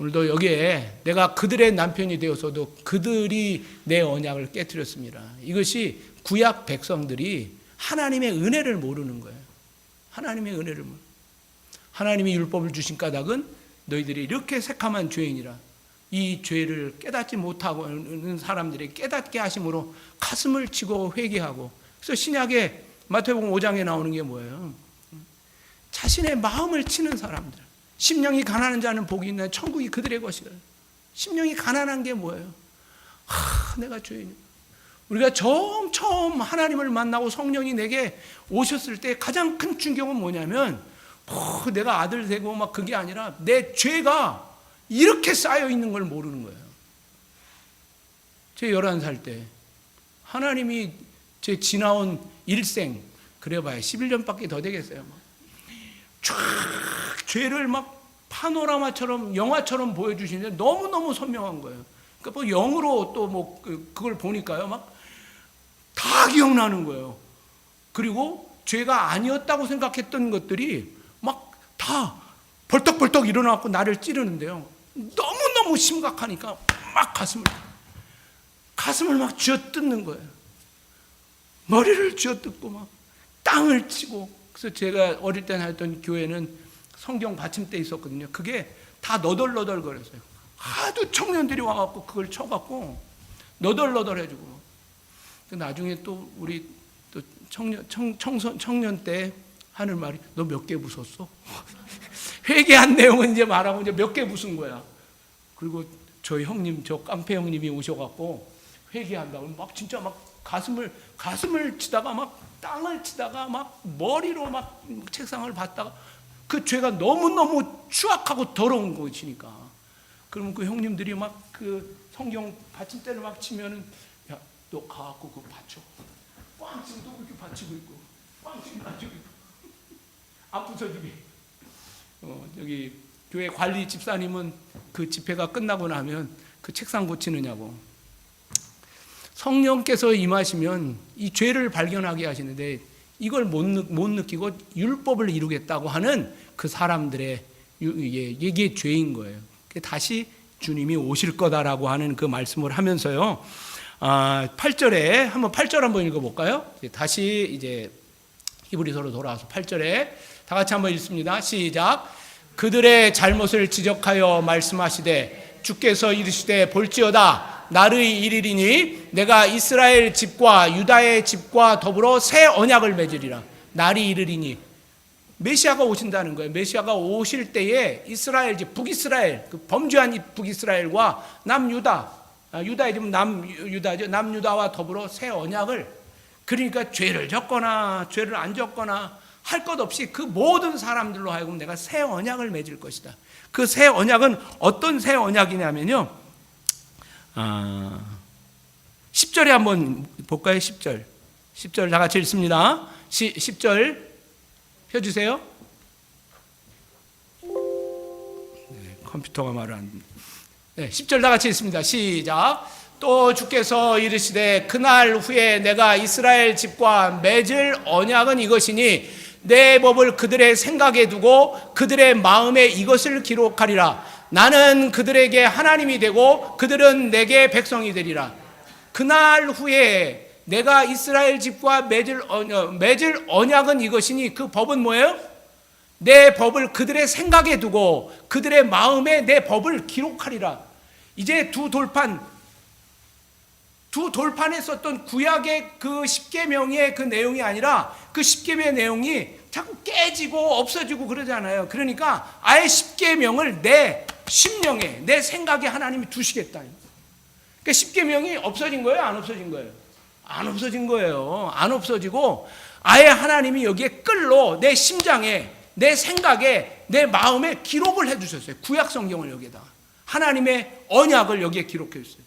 [SPEAKER 1] 오늘도 여기에 내가 그들의 남편이 되어서도 그들이 내 언약을 깨뜨렸습니다. 이것이 구약 백성들이 하나님의 은혜를 모르는 거예요. 하나님의 은혜를 모르는. 하나님이 율법을 주신 까닭은 너희들이 이렇게 새카만 죄인이라 이 죄를 깨닫지 못하고 있는 사람들이 깨닫게 하심으로 가슴을 치고 회개하고. 그래서 신약에 마태복음 5장에 나오는 게 뭐예요? 자신의 마음을 치는 사람들. 심령이 가난한 자는 복이 있나 천국이 그들의 것이라. 심령이 가난한 게 뭐예요? 내가 죄인이야. 우리가 처음 하나님을 만나고 성령이 내게 오셨을 때 가장 큰 충격은 뭐냐면 내가 아들 되고 막 그게 아니라 내 죄가 이렇게 쌓여 있는 걸 모르는 거예요. 제 11살 때 하나님이 제 지나온 일생 그래봐야 11년밖에 더 되겠어요. 쫙 죄를 막 파노라마처럼 영화처럼 보여주시는데 너무너무 선명한 거예요. 그러니까 뭐 영으로 또 뭐 그걸 보니까요 막 다 기억나는 거예요. 그리고 죄가 아니었다고 생각했던 것들이 막 다 벌떡벌떡 일어나고 나를 찌르는데요. 너무너무 심각하니까 막 가슴을 막 쥐어뜯는 거예요. 머리를 쥐어뜯고 막 땅을 치고. 그래서 제가 어릴 때 다녔던 교회는 성경 받침대 있었거든요. 그게 다 너덜너덜 거렸어요. 하도 청년들이 와갖고 그걸 쳐갖고 너덜너덜 해주고. 나중에 또 우리 또 청년 때 하는 말이 너 몇 개 부쉈어? 회개한 내용은 이제 말하고 이제 몇 개 부순 거야. 그리고 저희 형님, 저 깡패 형님이 오셔갖고 회개한다고 막 진짜 막 가슴을 치다가 막 땅을 치다가 막 머리로 막 책상을 받다가 그 죄가 너무너무 추악하고 더러운 것이니까. 그러면 그 형님들이 막 그 성경 받침대를 막 치면은 야, 너 가갖고 그거 받쳐. 꽝 지금 또 그렇게 받치고 있고, 꽝 지금 받치고 있고. 안 부서지게. 여기 교회 관리 집사님은 그 집회가 끝나고 나면 그 책상 고치느냐고. 성령께서 임하시면 이 죄를 발견하게 하시는데 이걸 못 느끼고 율법을 이루겠다고 하는 그 사람들의 이게 죄인 거예요. 다시 주님이 오실 거다라고 하는 그 말씀을 하면서요. 8절에 한번 8절 한번 읽어볼까요? 다시 이제 히브리서로 돌아와서 8절에 다 같이 한번 읽습니다. 시작. 그들의 잘못을 지적하여 말씀하시되 주께서 이르시되 볼지어다 날의 일이리니 내가 이스라엘 집과 유다의 집과 더불어 새 언약을 맺으리라. 날이 이르리니 메시아가 오신다는 거예요. 메시아가 오실 때에 이스라엘 집, 북이스라엘, 그 범죄한 북이스라엘과 남유다, 유다의 집은 남유다죠. 남유다와 더불어 새 언약을, 그러니까 죄를 졌거나 죄를 안 졌거나 할 것 없이 그 모든 사람들로 하여금 내가 새 언약을 맺을 것이다. 그 새 언약은 어떤 새 언약이냐면요. 10절에 한번 볼까요? 10절 다 같이 읽습니다. 10절 펴주세요. 네, 컴퓨터가 말을 안. 네, 10절 다 같이 읽습니다. 시작. 또 주께서 이르시되 그날 후에 내가 이스라엘 집과 맺을 언약은 이것이니 내 법을 그들의 생각에 두고 그들의 마음에 이것을 기록하리라. 나는 그들에게 하나님이 되고 그들은 내게 백성이 되리라. 그날 후에 내가 이스라엘 집과 맺을 언약은 이것이니 그 법은 뭐예요? 내 법을 그들의 생각에 두고 그들의 마음에 내 법을 기록하리라. 이제 두 돌판에 썼던 구약의 그 십계명의 그 내용이 아니라 그 십계명의 내용이 자꾸 깨지고 없어지고 그러잖아요. 그러니까 아예 십계명을 내 심령에 내 생각에 하나님이 두시겠다. 그러니까 십계명이 없어진 거예요? 안 없어진 거예요? 안 없어진 거예요. 안 없어지고 아예 하나님이 여기에 끌로 내 심장에 내 생각에 내 마음에 기록을 해주셨어요. 구약 성경을 여기에다 하나님의 언약을 여기에 기록해 주셨어요.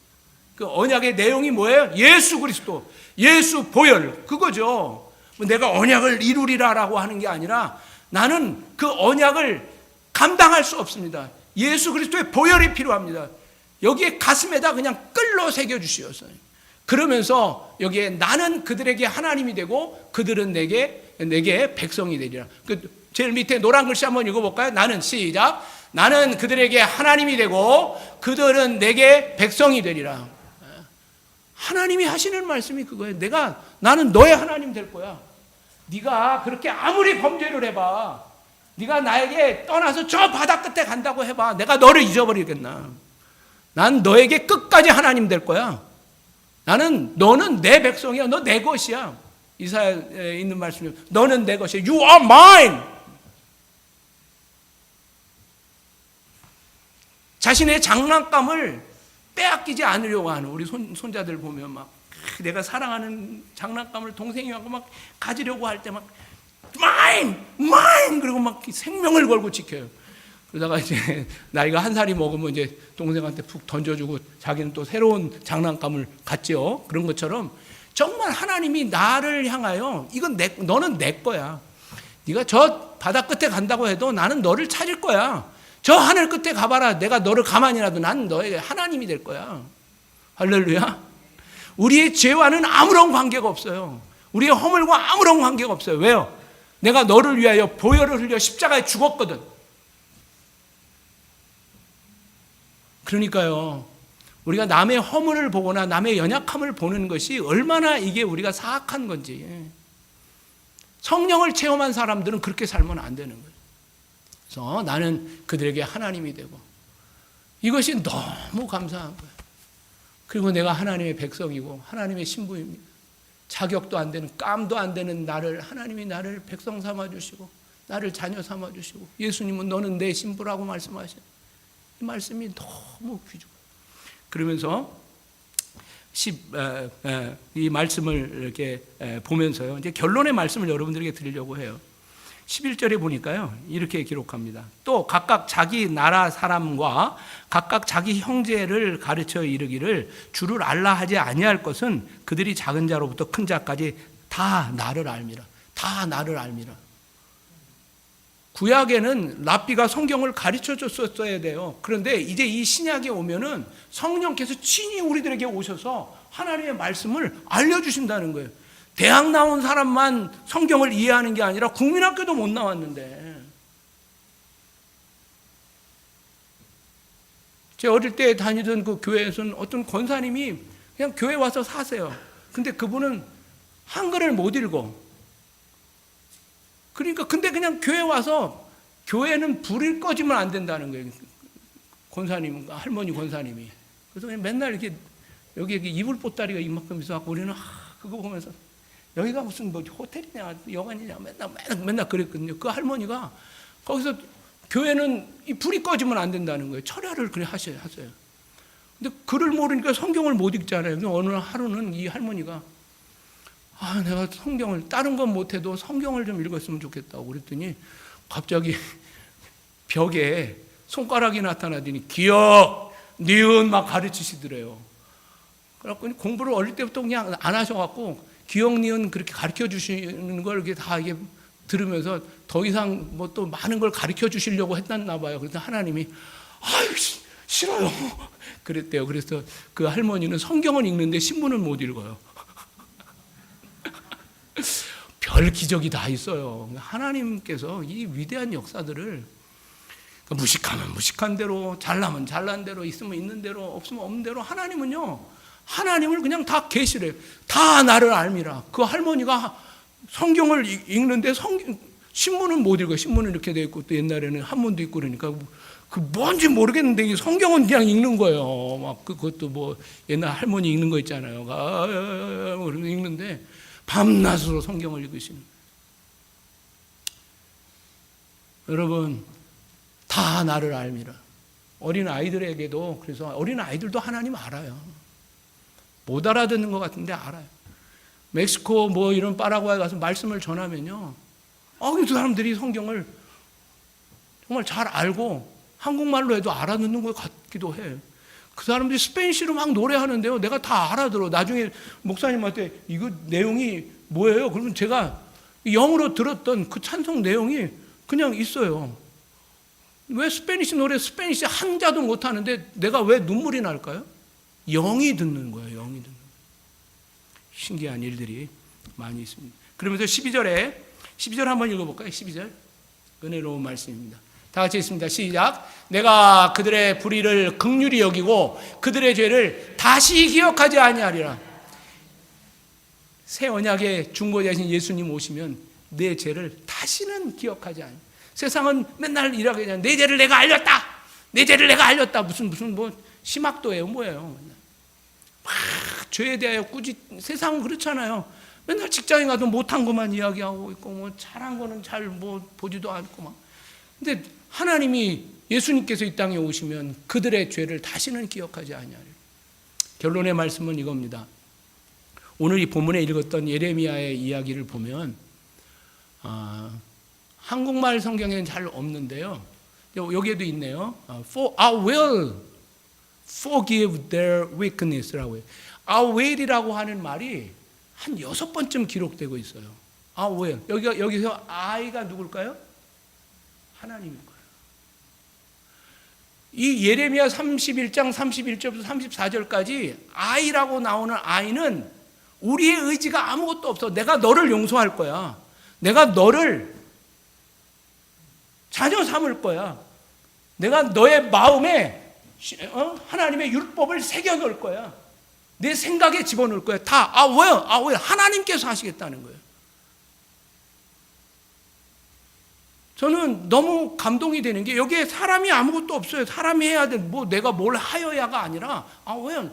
[SPEAKER 1] 그 언약의 내용이 뭐예요? 예수 그리스도, 예수 보혈, 그거죠. 내가 언약을 이루리라라고 하는 게 아니라 나는 그 언약을 감당할 수 없습니다. 예수 그리스도의 보혈이 필요합니다. 여기에 가슴에다 그냥 끌로 새겨주시었어요. 그러면서 여기에 나는 그들에게 하나님이 되고 그들은 내게 백성이 되리라. 그 제일 밑에 노란 글씨 한번 읽어볼까요? 나는 시작. 나는 그들에게 하나님이 되고 그들은 내게 백성이 되리라. 하나님이 하시는 말씀이 그거예요. 나는 너의 하나님 될 거야. 네가 그렇게 아무리 범죄를 해봐, 네가 나에게 떠나서 저 바다 끝에 간다고 해봐, 내가 너를 잊어버리겠나? 난 너에게 끝까지 하나님 될 거야. 너는 내 백성이야. 너 내 것이야. 이사야에 있는 말씀이 너는 내 것이야. You are mine. 자신의 장난감을 빼앗기지 않으려고 하는 우리 손자들 보면 막 내가 사랑하는 장난감을 동생이하고 막 가지려고 할 때 막 mine, mine 그리고 막 생명을 걸고 지켜요. 그러다가 이제 나이가 한 살이 먹으면 이제 동생한테 푹 던져주고 자기는 또 새로운 장난감을 갖죠. 그런 것처럼 정말 하나님이 나를 향하여 너는 내 거야. 네가 저 바다 끝에 간다고 해도 나는 너를 찾을 거야. 저 하늘 끝에 가봐라. 내가 너를 가만히 놔도 나는 너에게 하나님이 될 거야. 할렐루야. 우리의 죄와는 아무런 관계가 없어요. 우리의 허물과 아무런 관계가 없어요. 왜요? 내가 너를 위하여 보혈을 흘려 십자가에 죽었거든. 그러니까요, 우리가 남의 허물을 보거나 남의 연약함을 보는 것이 얼마나 이게 우리가 사악한 건지. 성령을 체험한 사람들은 그렇게 살면 안 되는 거예요. 그래서 나는 그들에게 하나님이 되고, 이것이 너무 감사한 거예요. 그리고 내가 하나님의 백성이고 하나님의 신부입니다. 자격도 안 되는, 깜도 안 되는 하나님이 나를 백성 삼아주시고 나를 자녀 삼아주시고, 예수님은 너는 내 신부라고 말씀하셔요. 이 말씀이 너무 귀중해요. 그러면서 이 말씀을 이렇게 보면서요, 이제 결론의 말씀을 여러분들에게 드리려고 해요. 11절에 보니까요, 이렇게 기록합니다. 또 각각 자기 나라 사람과 각각 자기 형제를 가르쳐 이르기를 주를 알라 하지 아니할 것은 그들이 작은 자로부터 큰 자까지 다 나를 알미라. 다 나를 알미라. 구약에는 랍비가 성경을 가르쳐 줬었어야 돼요. 그런데 이제 이 신약에 오면은 성령께서 친히 우리들에게 오셔서 하나님의 말씀을 알려주신다는 거예요. 대학 나온 사람만 성경을 이해하는 게 아니라 국민학교도 못 나왔는데, 제가 어릴 때 다니던 그 교회에서는 어떤 권사님이 그냥 교회 와서 사세요. 근데 그분은 한글을 못 읽어. 그러니까 근데 그냥 교회 와서, 교회는 불을 꺼지면 안 된다는 거예요. 권사님, 할머니 권사님이. 그래서 그냥 맨날 이렇게 여기 이불 보따리가 이만큼 있어갖고 우리는 그거 보면서 여기가 무슨 뭐 호텔이냐 여관이냐 맨날 그랬거든요. 그 할머니가 거기서 교회는 이 불이 꺼지면 안 된다는 거예요. 철야를 그래 하셔요. 근데 글을 모르니까 성경을 못 읽잖아요. 그래서 어느 하루는 이 할머니가 내가 성경을 다른 건 못해도 성경을 좀 읽었으면 좋겠다고 그랬더니 갑자기 벽에 손가락이 나타나더니 기억, 니은 막 가르치시더래요. 그래갖고 공부를 어릴 때부터 그냥 안 하셔갖고 기억, 니은 그렇게 가르쳐 주시는 걸 이렇게 다 이게 들으면서 더 이상 뭐 또 많은 걸 가르쳐 주시려고 했나 봐요. 그래서 하나님이 싫어요 그랬대요. 그래서 그 할머니는 성경을 읽는데 신문을 못 읽어요. 별 기적이 다 있어요. 하나님께서 이 위대한 역사들을 무식하면 무식한 대로, 잘나면 잘난 대로, 있으면 있는 대로, 없으면 없는 대로, 하나님을 그냥 다 계시래요. 다 나를 알미라. 그 할머니가 성경을 읽는데 신문은 못 읽어요. 신문은 이렇게 돼 있고 또 옛날에는 한문도 있고 그러니까 그 뭔지 모르겠는데 이 성경은 그냥 읽는 거예요. 막 그것도 뭐 옛날 할머니 읽는 거 있잖아요. 그러면 읽는데 밤낮으로 성경을 읽으시는 거예요. 여러분, 다 나를 알미라. 어린 아이들에게도, 그래서 어린 아이들도 하나님 알아요. 못 알아듣는 것 같은데 알아요. 멕시코 뭐 이런 파라과이 가서 말씀을 전하면요, 그 사람들이 성경을 정말 잘 알고 한국말로 해도 알아듣는 것 같기도 해요. 그 사람들이 스페인시로 막 노래하는데요, 내가 다 알아들어. 나중에 목사님한테 이거 내용이 뭐예요? 그러면 제가 영어로 들었던 그 찬송 내용이 그냥 있어요. 왜 스페니시 노래 스페니시 한자도 못하는데 내가 왜 눈물이 날까요? 영이 듣는 거예요. 영이 듣는 거예요. 신기한 일들이 많이 있습니다. 그러면서 12절 한번 읽어볼까요? 12절 은혜로운 말씀입니다. 다 같이 있습니다. 시작. 내가 그들의 불의를 긍휼히 여기고 그들의 죄를 다시 기억하지 아니하리라. 새 언약의 중보자이신 예수님 오시면 내 죄를 다시는 기억하지 않아요. 세상은 맨날 이라고 하잖아요. 내 죄를 내가 알렸다. 내 죄를 내가 알렸다. 무슨 뭐 심학도예요, 뭐예요. 막 죄에 대하여 세상은 그렇잖아요. 맨날 직장에 가도 못한 것만 이야기하고 있고 뭐 잘한 거는 잘 뭐 보지도 않고 막. 근데 하나님이 예수님께서 이 땅에 오시면 그들의 죄를 다시는 기억하지 아니하리라. 결론의 말씀은 이겁니다. 오늘 이 본문에 읽었던 예레미야의 이야기를 보면 한국말 성경에는 잘 없는데요. 여기에도 있네요. For I will forgive their weakness라고 해요. I will이라고 하는 말이 한 6번쯤 기록되고 있어요. I will. 여기서 I가 누굴까요? 하나님인 거예요. 이 예레미야 31장 31절부터 34절까지 I라고 나오는 I는 우리의 의지가 아무것도 없어. 내가 너를 용서할 거야. 내가 너를 자녀 삼을 거야. 내가 너의 마음에 하나님의 율법을 새겨놓을 거야. 내 생각에 집어넣을 거야. 다 왜? 하나님께서 하시겠다는 거예요. 저는 너무 감동이 되는 게 여기에 사람이 아무것도 없어요. 사람이 해야 돼. 뭐 내가 뭘 하여야가 아니라 왜?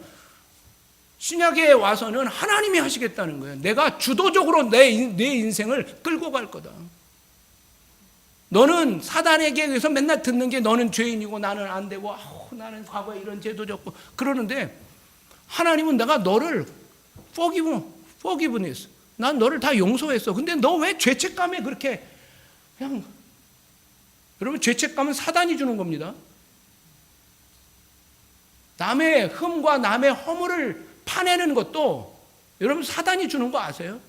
[SPEAKER 1] 신약에 와서는 하나님이 하시겠다는 거예요. 내가 주도적으로 내 인생을 끌고 갈 거다. 너는 사단에게 의해서 맨날 듣는 게 너는 죄인이고 나는 안 되고 나는 과거에 이런 죄도 졌고 그러는데 하나님은 내가 너를 forgiveness 난 너를 다 용서했어. 근데 너 왜 죄책감에 그렇게 그냥 여러분 죄책감은 사단이 주는 겁니다. 남의 흠과 남의 허물을 파내는 것도 여러분 사단이 주는 거 아세요?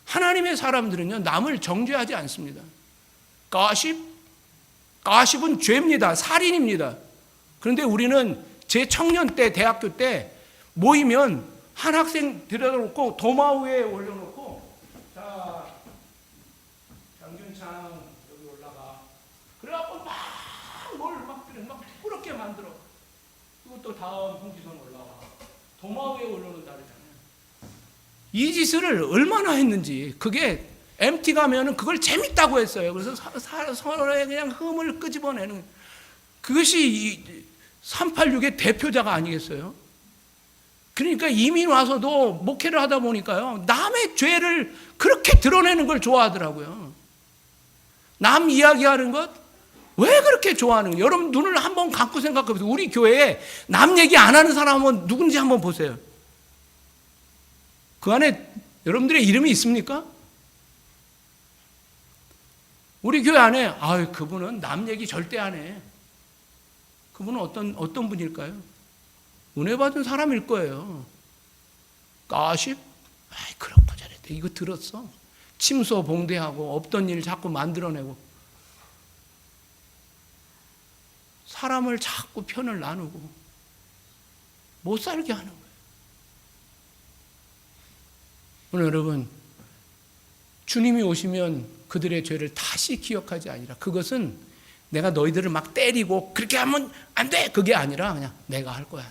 [SPEAKER 1] 하나님의 사람들은요 남을 정죄하지 않습니다. 가십은 죄입니다. 살인입니다. 그런데 우리는 제 청년 때 대학교 때 모이면 한 학생 들여놓고 도마 위에 올려놓고 자 장준창 여기 올라가 그래갖고 막 부끄럽게 만들어. 그리고 또 다음 홍지선 올라가 도마 위에 올려놓는다 그러잖아요. 이 짓을 얼마나 했는지. 그게 MT 가면은 그걸 재밌다고 했어요. 그래서 서로의 그냥 흠을 끄집어내는 그것이 386의 대표자가 아니겠어요? 그러니까 이민 와서도 목회를 하다 보니까요 남의 죄를 그렇게 드러내는 걸 좋아하더라고요. 남 이야기하는 것 왜 그렇게 좋아하는 거예요? 여러분 눈을 한번 감고 생각해 보세요. 우리 교회에 남 얘기 안 하는 사람은 누군지 한번 보세요. 그 안에 여러분들의 이름이 있습니까? 우리 교회 안에 그분은 남 얘기 절대 안 해. 그분은 어떤 분일까요? 은혜 받은 사람일 거예요. 가십? 그렇고 저랬대. 이거 들었어? 침소 봉대하고 없던 일 자꾸 만들어내고 사람을 자꾸 편을 나누고 못 살게 하는 거예요. 오늘 여러분 주님이 오시면 그들의 죄를 다시 기억하지 아니라 그것은 내가 너희들을 막 때리고 그렇게 하면 안 돼! 그게 아니라 그냥 내가 할 거야.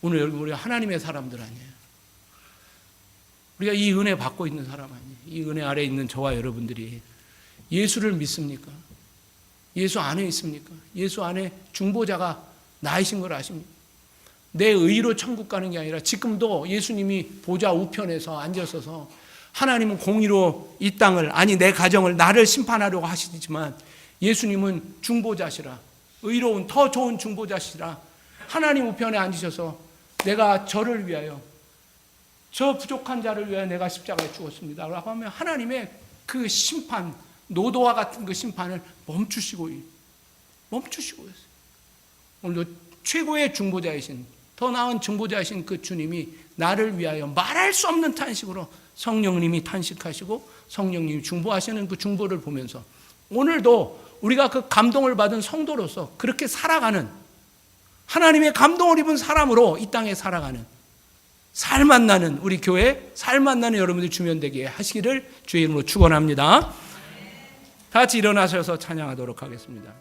[SPEAKER 1] 오늘 여러분 우리가 하나님의 사람들 아니에요. 우리가 이 은혜 받고 있는 사람 아니에요. 이 은혜 아래에 있는 저와 여러분들이 예수를 믿습니까? 예수 안에 있습니까? 예수 안에 중보자가 나이신 걸 아십니까? 내 의로 천국 가는 게 아니라 지금도 예수님이 보좌 우편에서 앉으셔서 하나님은 공의로 이 땅을 내 가정을 나를 심판하려고 하시지만 예수님은 중보자시라 의로운 더 좋은 중보자시라 하나님 우편에 앉으셔서 내가 저를 위하여 저 부족한 자를 위하여 내가 십자가에 죽었습니다 라고 하면 하나님의 그 심판 노도와 같은 그 심판을 멈추시고 있어요. 오늘도 최고의 중보자이신 더 나은 중보자이신 그 주님이 나를 위하여 말할 수 없는 탄식으로 성령님이 탄식하시고 성령님이 중보하시는 그 중보를 보면서 오늘도 우리가 그 감동을 받은 성도로서 그렇게 살아가는 하나님의 감동을 입은 사람으로 이 땅에 살아가는 살 만나는 우리 교회 살 만나는 여러분들 주면 되게 하시기를 주의 이름으로 축원합니다. 다 같이 일어나셔서 찬양하도록 하겠습니다.